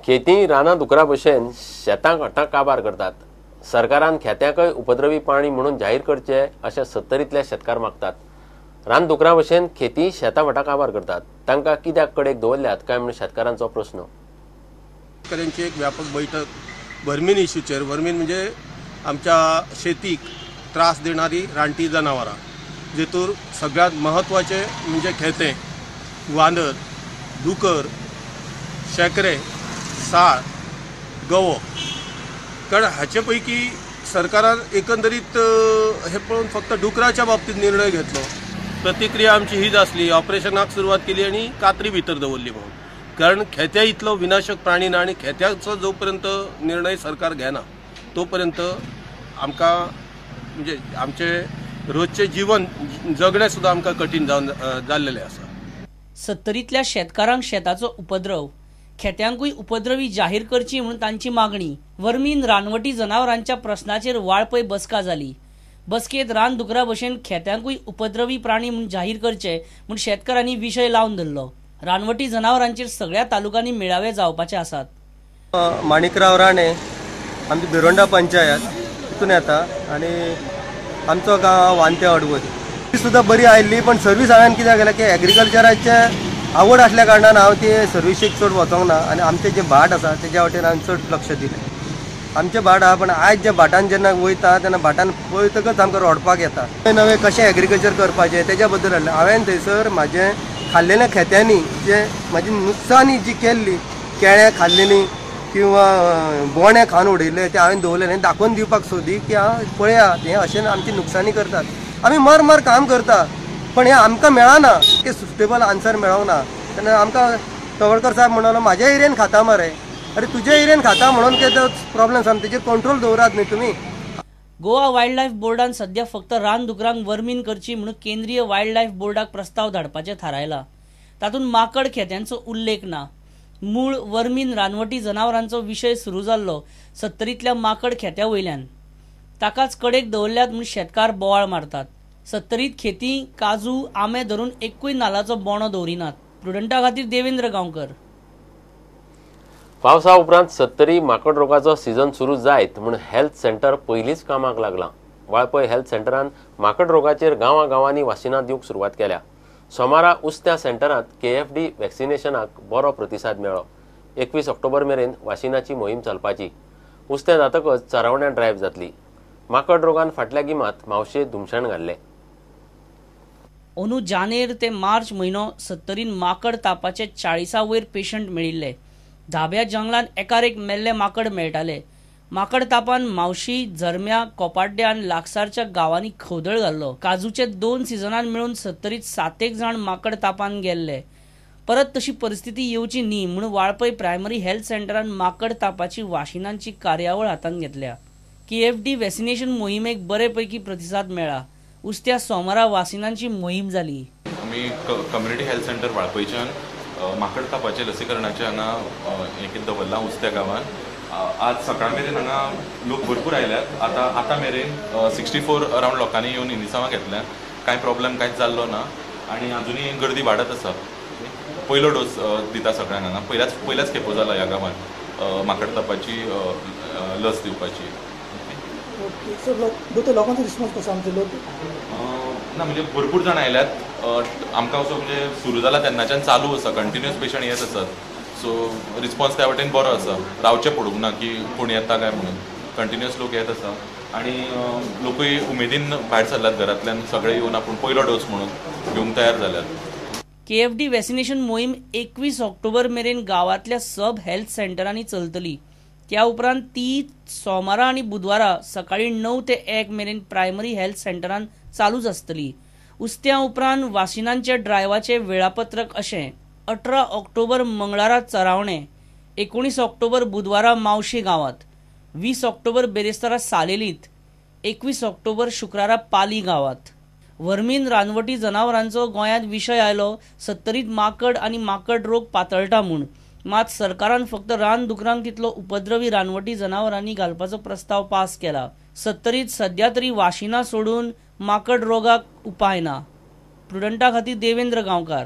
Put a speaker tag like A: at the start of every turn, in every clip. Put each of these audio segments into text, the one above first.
A: खेती रानां दुकरा भशेन शेतांक हटांक काबार करतात. सरकारान खेत्यांकय उपद्रवी प्राणी म्हणून जाहीर करचे अशें 70तले शेतकार मागतात. रान दुकरा भशेन खेती शेतां वटा काबार करतात. तांकां कित्याक कडेक दवरल्यात काय म्हूण शेतकारांचो प्रस्न.
B: शेतकऱ्यांची एक व्यापक बैठक वर्मीन इश्यूचेर. वर्मीन म्हणजे आमच्या शेतीक त्रास देणारी रानटी जनावरां, जेतूर सगळ्यात महत्वाचे म्हणजे खेतें, वांदर, दुकर, शेकरे, साळ, गवो. कारण हाचे पैकी सरकारान एकंदरीत हे पळोवन फक्त डुकराच्या बाबतीत निर्णय घेतलो. प्रतिक्रिया आमची हीच आसली, ऑपरेशनाक सुरवात केली आनी कात्री भितर दवरली म्हणून. कारण खेत्या इतलो विनाशक प्राणी ना, आनी खेत्याचो जो पर्यंत निर्णय सरकार घेना तोपर्यंत आमकां म्हणजे आमचे रोजचे जीवन जगणे सुद्धा आमकां कठीण जाल्लेलें आसा.
C: 70तल्या शेतकारांक शेताचो उपद्रव, खेत्यांकूय उपद्रवी जाहीर करची म्हणून तांची मागणी. वर्मीन रानवटी जनावरांच्या प्रस्नाचेर वाळपय बसका जाली. बसकेत रान दुकरा भशेन खेत्यांकूय उपद्रवी प्राणी म्हणून जाहीर करचे म्हूण शेतकारांनी विशय लावन धरलो. रानवटी जनावरांचेर सगळ्या तालुक्यांनी मेळावे जावपाचे आसात.
D: माणिकराव राणे आमची बिरोंडा पंचायत तितून येता आनी आमचो गांव वांते अडवत. ती सुद्दां बरी आयिल्ली, पण सर्वीस हांवें कित्याक केलें की एग्रीकल्चराचे आवड आसल्या कारणान हांव ती सर्विसेक चड वचोंक ना आनी आमचे जे भाट आसा तेज्या वाटेन हांवें चड लक्ष दिलें. आमचे भाट आहा, पण आयज जे भाटान जेन्ना वयता तेन्ना भाटान पळयतकच आमकां रडपाक येता. नवें कशें एग्रीकल्चर करपाचें तेज्या बद्दल हाडलें. हांवें थंयसर म्हाजें खाल्लेल्या खेत्यांनी जे म्हाजी नुकसानी जी केल्ली, केळ्यां खाल्लेलीं किंवा बोणे खावन उडयले ते हांवें दवरलेले दाखोवन दिवपाक सोदी की पळया हें अशें आमची नुकसानी करतात. आमी मर काम करता, पण हें आमकां मेळना, की सुटेबल आन्सर मेळोंक ना. तेन्ना आमकां तवडकर साहेब म्हणलो म्हाज्या एरियेन खाता मरे. अरे तुज्या एरियेन खाता म्हणून कितें प्रॉब्लेम आसा, तेजेर कंट्रोल दवरात न्ही तुमी.
C: गोवा वायल्ड लायफ बोर्डान सध्या फक्त रान दुकरांक वर्मीन करची म्हणून केंद्रीय वायल्ड लायफ बोर्डाक प्रस्ताव धाडपाचें थारायला. तातूंत माकड खेत्यांचो उल्लेख ना. मूळ वर्मीन रानवटी जनावरांचो विशय सुरू जाल्लो 70तल्या माकड खेत्या वयल्यान. ताकाच कडेक दवरल्यात म्हूण शेतकार बोवाळ मारतात. 70त खेती, काजू, आंबे धरून एकूय नाल्लाचो बोंडो दवरिनात. प्रुडंटा खातीर देवेंद्र गांवकर.
A: पावसा उपरांत 70 माकड रोगाचो सीझन सुरू जायत म्हूण हेल्थ सेंटर पयलींच कामाक लागला. वाळपय हेल्थ सेंटरान माकड रोगाचेर गांवांनी वासिनां दिवंक सुरवात केल्या. सोमारा उस्त्या सेंटरांत KFD वॅक्सिनेशनाक बरो प्रतिसाद मेळ्ळो. 21 ऑक्टोबर मेरेन वासिनाची मोहीम चलपाची. उस्तें जातकच चरावण्या ड्रायव्ह जातली. माकड रोगान फाटल्या गिमांत मावशे धुमशाण घाल्ले.
C: अंदू जानेर ते मार्च म्हयनो 70 माकड तापाचे 40 वयर पेशंट मेळिल्ले. धाब्या जंगलान एकार एक मेल्ले माकड मेळटाले. माकड तापान मावशी, झरम्या, कोपाड्डे आनी लागसारच्या गांवांनी खवदळ घाल्लो. काजूचे 2 सिजनान मेळून 70त 7 जाण माकड तापान गेल्ले. परत तशी परिस्थिती येवची न्ही म्हूण वाळपय प्रायमरी हेल्थ सेंटरान माकड तापाची वाशिनांची कार्यावळ हातांत घेतल्या. KFD वॅक्सिनेशन मोहिमेक बरेपैकी प्रतिसाद मेळ्ळा. उस्त्या सोमारा वासिनांची मोहीम जाली.
E: आमी कम्युनिटी हेल्थ सेंटर वाळपयच्यान माकड तापाचे लसीकरणाचे हांगा हें दवरलां उस्त्या गांवांत. आज सकाळ मेरेन हांगा लोक भरपूर आयल्यात. आतां मेरेन 64 अरावंड लोकांनी येवन इनिसांवां घेतल्या. कांय प्रॉब्लेम कांयच जाल्लो ना आनी अजुनूय गर्दी वाडत आसा. पयलो डोस दिता सगळ्यांक हांगा. पयल्याच खेपो जाला ह्या गांवांत माकड तापाची लस दिवपाची.
F: लोकांचो रिस्पॉन्स कसो आमचे लोक
E: ना म्हणजे भरपूर जाण आयल्यात. आमकां असो म्हणजे सुरू जाला तेन्नाच्यान चालू आसा, कंटिन्युअस पेशंट येत आसात. सो रिस्पॉन्स त्या वाटेन बरो आसा. रावचें पडूंक ना की कोण येता काय म्हणून. कंटिन्युअस लोक येत आसा आनी लोकूय उमेदीन भायर सरल्यात घरांतल्यान. सगळे येवन आपूण पयलो डोस म्हणून घेवंक तयार जाल्यात.
C: KFD वॅक्सिनेशन मोहीम 21 ऑक्टोबर मेरेन गांवांतल्या सब हेल्थ सेंटरांनी चलतली. त्या उपरांत ती सोमारा आनी बुधवारा सकाळी 9 ते 1 मेरेन प्रायमरी हेल्थ सेंटरान चालूच आसतली. उस्त्या उपरांत वाशिनांच्या ड्रायव्हाचे वेळापत्रक अशें: 18 ऑक्टोबर मंगळारा चरावणे, 19 ऑक्टोबर बुधवारा मावशी गांवांत, 20 ऑक्टोबर बेरेस्तारा सालेलीत, 21 ऑक्टोबर शुक्रारा पाली गांवांत. वर्मीन रानवटी जनावरांचो गोंयांत विशय आयलो 70त माकड आनी माकड रोग पातळटा म्हूण. मात सरकारान फक्त रान दुकरांक तितलो उपद्रवी रानवटी जनावरांनी घालपाचो प्रस्ताव पास केला. 70त सध्या तरी वाशिनां सोडून माकड रोगाक उपाय ना. प्रुडंटा खातीर देवेंद्र गांवकार.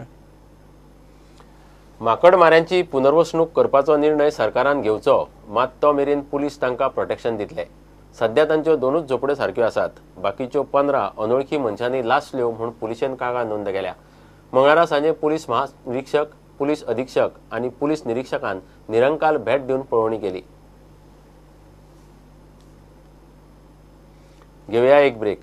A: माकडमाऱ्यांची पुनर्वसणूक करपाचो निर्णय सरकारान घेवचो, मात तो मेरेन पुलीस तांकां प्रोटेक्शन दितले. सध्या तांच्यो 2च झोपड्यो सारक्यो आसात. बाकीच्यो 15 अनवळखी मनशांनी लासल्यो म्हूण पुलिशेन कागाळ नोंद केल्या. मंगळारा सांजे पुलीस महानिरीक्षक, पुलीस अधीक्षक आनी पुलीस निरीक्षकान निरंकाल भेट दिवन पळोवणी केली. घेवया एक ब्रेक.